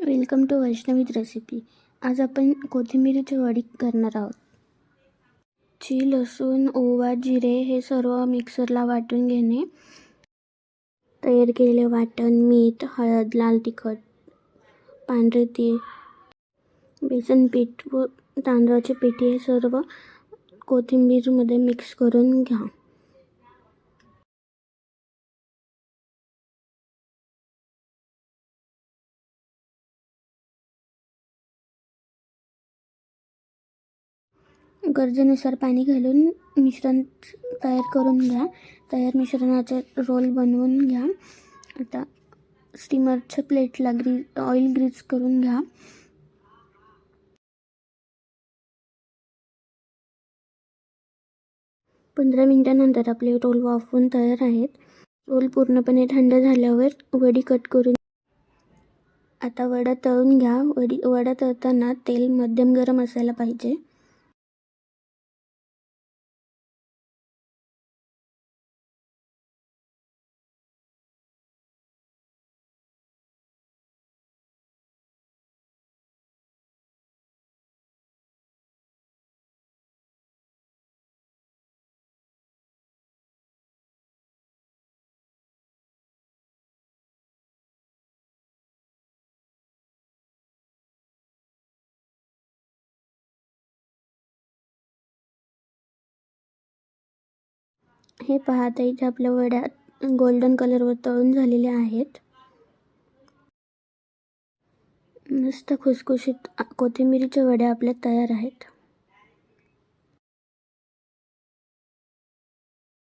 Welcome to Vaishnavis recipe. आज आपण कोथिंबीरीची वडी करणार आहोत. लसूण, ओवा, जिरे हे सर्व मिक्सरला वाटून घेणे. तयार केलेले वाटण, मीठ, हळद, लाल तिखट, पांढरे तीळ, बेसन पीठ व तांदळाचे पीठ हे सर्व कोथिंबीरमध्ये मिक्स करून घ्या. गरजेनुसार पाणी घालून मिश्रण तयार करून घ्या. तयार मिश्रणाचे रोल बनवून घ्या. आता स्टीमरच्या प्लेटला ऑइल ग्रीस करून घ्या. पंधरा मिनिटांनंतर आपले रोल वाफवून तयार आहेत. रोल पूर्णपणे थंड झाल्यावर वडी कट करून आता वडा तळून घ्या. वडा तळताना तेल मध्यम गरम असायला पाहिजे. हे पाहता इथे आपल्या वड्या गोल्डन कलरवर तळून झालेल्या आहेत. मस्त खुसखुशीत कोथिंबीरीच्या वड्या आपल्या तयार आहेत.